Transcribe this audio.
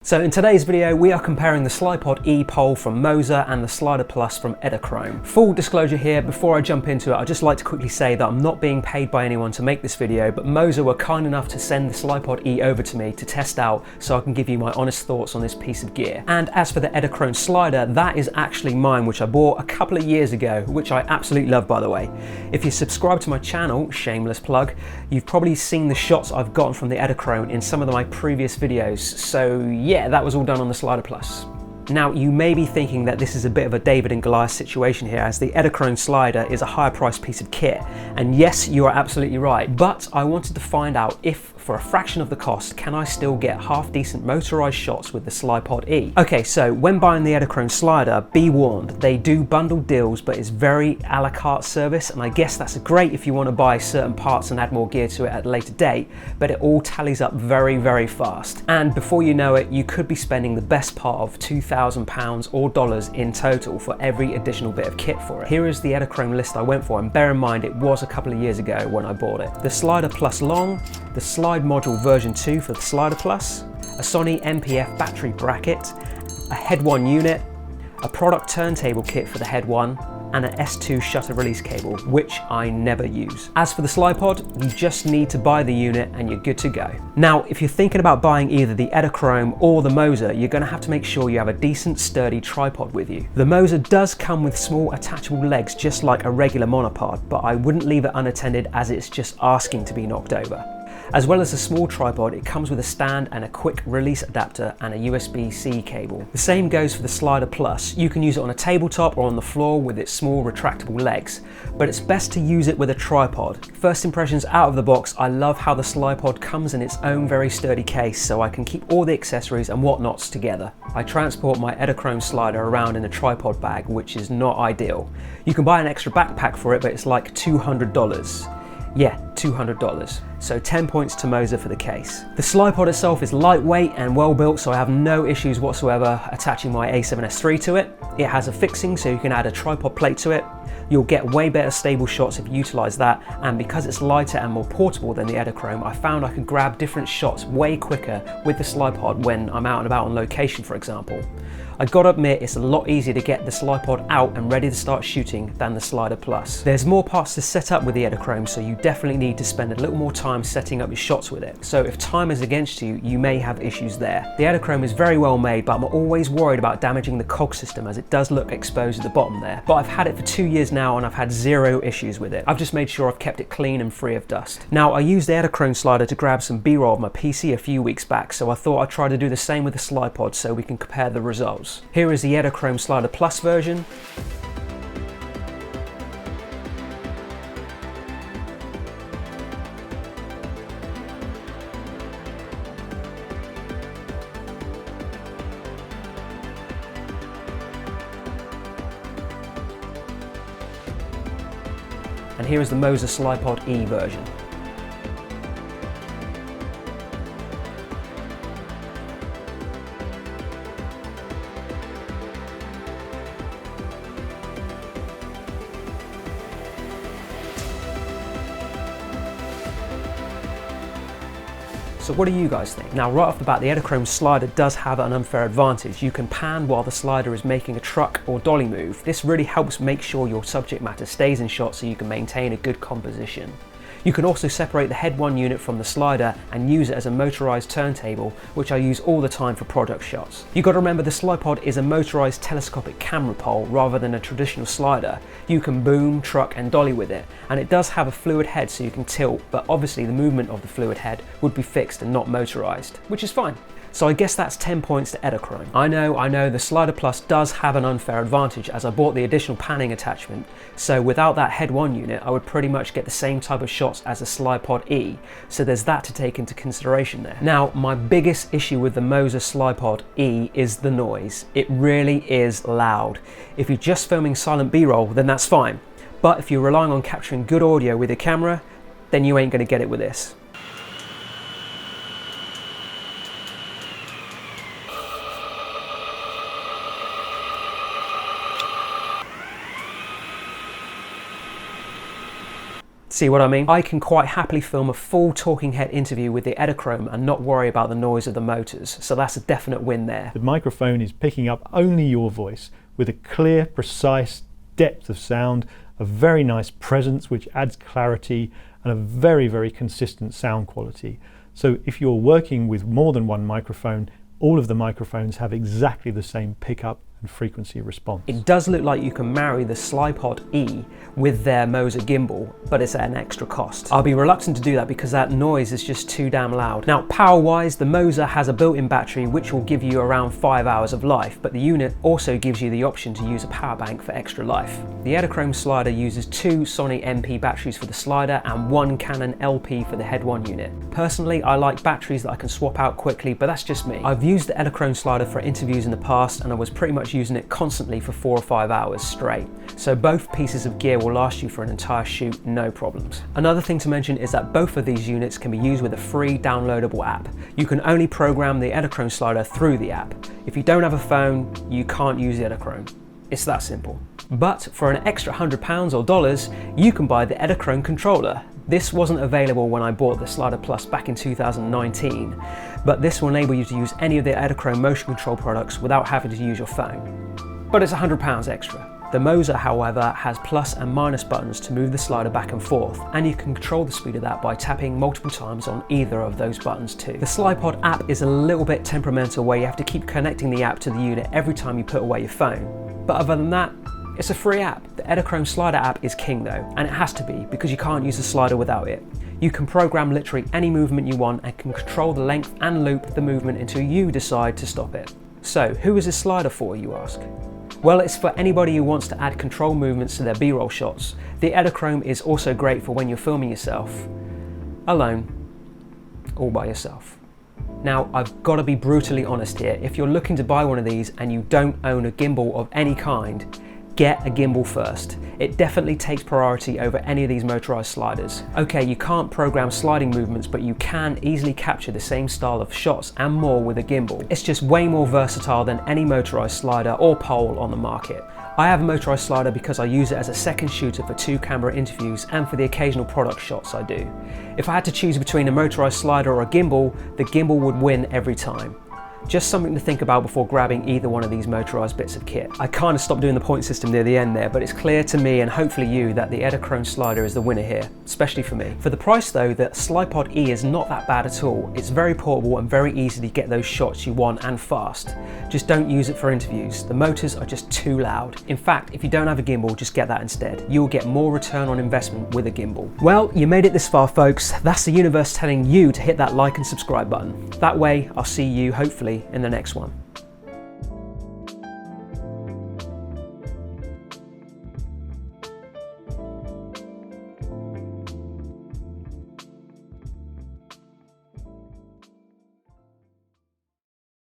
So in today's video, we are comparing the Slypod E pole from MOZA and the Sliderplus from Edelkrone. Full disclosure here, before I jump into it, I'd just like to quickly say that I'm not being paid by anyone to make this video, but MOZA were kind enough to send the Slypod E over to me to test out so I can give you my honest thoughts on this piece of gear. And as for the Edelkrone slider, that is actually mine, which I bought a couple of years ago, which I absolutely love, by the way. If you subscribe to my channel, shameless plug, you've probably seen the shots I've gotten from the Edelkrone in some of my previous videos. So yeah, that was all done on the Sliderplus. Now, you may be thinking that this is a bit of a David and Goliath situation here, as the Edelkrone slider is a higher priced piece of kit. And yes, you are absolutely right, but I wanted to find out if, for a fraction of the cost, can I still get half decent motorized shots with the Slypod E? Okay, so when buying the Edelkrone slider, be warned, they do bundle deals, but it's very a la carte service, and I guess that's great if you want to buy certain parts and add more gear to it at a later date, but it all tallies up very, very fast. And before you know it, you could be spending the best part of £2,000 or dollars in total for every additional bit of kit for it. Here is the Edelkrone list I went for, and bear in mind it was a couple of years ago when I bought it. The Sliderplus Long, the Slide Module version 2 for the Sliderplus, a Sony MPF battery bracket, a Head 1 unit, a product turntable kit for the Head 1, and an S2 shutter release cable, which I never use. As for the Slypod, you just need to buy the unit and you're good to go. Now, if you're thinking about buying either the Edelkrone or the MOZA, you're gonna have to make sure you have a decent, sturdy tripod with you. The MOZA does come with small attachable legs, just like a regular monopod, but I wouldn't leave it unattended as it's just asking to be knocked over. As well as a small tripod, it comes with a stand and a quick release adapter and a USB-C cable. The same goes for the Sliderplus. You can use it on a tabletop or on the floor with its small retractable legs, but it's best to use it with a tripod. First impressions out of the box, I love how the Slypod comes in its own very sturdy case, so I can keep all the accessories and whatnots together. I transport my Edelkrone slider around in a tripod bag, which is not ideal. You can buy an extra backpack for it, but it's like $200. Yeah, $200. So 10 points to MOZA for the case. The Slypod itself is lightweight and well built, so I have no issues whatsoever attaching my A7S III to it. It has a fixing so you can add a tripod plate to it. You'll get way better stable shots if you utilize that, and because it's lighter and more portable than the Edelkrone, I found I could grab different shots way quicker with the Slypod when I'm out and about on location, for example. I gotta admit, it's a lot easier to get the Slypod out and ready to start shooting than the Sliderplus. There's more parts to set up with the Edelkrone, so you definitely need to spend a little more time setting up your shots with it. So if time is against you, you may have issues there. The Edelkrone is very well made, but I'm always worried about damaging the cog system as it does look exposed at the bottom there. But I've had it for 2 years now and I've had zero issues with it. I've just made sure I've kept it clean and free of dust. Now, I used the Edelkrone slider to grab some B-roll of my PC a few weeks back, so I thought I'd try to do the same with the Slypod so we can compare the results. Here is the Edelkrone Sliderplus version. And here is the MOZA Slypod E version. So what do you guys think? Now, right off the bat, the Edelkrone slider does have an unfair advantage. You can pan while the slider is making a truck or dolly move. This really helps make sure your subject matter stays in shot so you can maintain a good composition. You can also separate the Head 1 unit from the slider and use it as a motorized turntable, which I use all the time for product shots. You've got to remember the Slypod is a motorized telescopic camera pole rather than a traditional slider. You can boom, truck and dolly with it, and it does have a fluid head so you can tilt, but obviously the movement of the fluid head would be fixed and not motorized, which is fine. So I guess that's 10 points to Edelkrone. I know, the Sliderplus does have an unfair advantage as I bought the additional panning attachment, so without that Head 1 unit I would pretty much get the same type of shots as the Slypod E, so there's that to take into consideration there. Now, my biggest issue with the MOZA Slypod E is the noise. It really is loud. If you're just filming silent B-roll, then that's fine, but if you're relying on capturing good audio with your camera, then you ain't gonna get it with this. See what I mean? I can quite happily film a full talking head interview with the Edelkrone and not worry about the noise of the motors, so that's a definite win there. The microphone is picking up only your voice with a clear, precise depth of sound, a very nice presence which adds clarity, and a very, very consistent sound quality. So if you're working with more than one microphone, all of the microphones have exactly the same pickup and frequency response. It does look like you can marry the Slypod E with their MOZA gimbal, but it's at an extra cost. I'll be reluctant to do that because that noise is just too damn loud. Now, power-wise, the MOZA has a built-in battery which will give you around 5 hours of life, but the unit also gives you the option to use a power bank for extra life. The Edelkrone slider uses 2 Sony MP batteries for the slider and 1 Canon LP for the Head 1 unit. Personally, I like batteries that I can swap out quickly, but that's just me. I've used the Edelkrone slider for interviews in the past and I was pretty much using it constantly for 4 or 5 hours straight. So both pieces of gear will last you for an entire shoot, no problems. Another thing to mention is that both of these units can be used with a free downloadable app. You can only program the Edelkrone slider through the app. If you don't have a phone, you can't use the Edelkrone. It's that simple. But for an extra £100 or dollars, you can buy the Edelkrone controller. This wasn't available when I bought the Sliderplus back in 2019, but this will enable you to use any of the Edelkrone motion control products without having to use your phone. But it's £100 extra. The MOZA, however, has plus and minus buttons to move the slider back and forth, and you can control the speed of that by tapping multiple times on either of those buttons too. The Slypod app is a little bit temperamental where you have to keep connecting the app to the unit every time you put away your phone. But other than that, it's a free app. The Edelkrone slider app is king though, and it has to be because you can't use the slider without it. You can program literally any movement you want and can control the length and loop the movement until you decide to stop it. So who is this slider for, you ask? Well, it's for anybody who wants to add control movements to their B-roll shots. The Edelkrone is also great for when you're filming yourself alone, all by yourself. Now, I've got to be brutally honest here. If you're looking to buy one of these and you don't own a gimbal of any kind, get a gimbal first. It definitely takes priority over any of these motorized sliders. Okay, you can't program sliding movements, but you can easily capture the same style of shots and more with a gimbal. It's just way more versatile than any motorized slider or pole on the market. I have a motorized slider because I use it as a second shooter for 2 camera interviews and for the occasional product shots I do. If I had to choose between a motorized slider or a gimbal, the gimbal would win every time. Just something to think about before grabbing either one of these motorized bits of kit. I kind of stopped doing the point system near the end there, but it's clear to me and hopefully you that the Edelkrone slider is the winner here, especially for me. For the price though, the Slypod E is not that bad at all. It's very portable and very easy to get those shots you want and fast. Just don't use it for interviews. The motors are just too loud. In fact, if you don't have a gimbal, just get that instead. You'll get more return on investment with a gimbal. Well, you made it this far, folks. That's the universe telling you to hit that like and subscribe button. That way, I'll see you hopefully in the next one.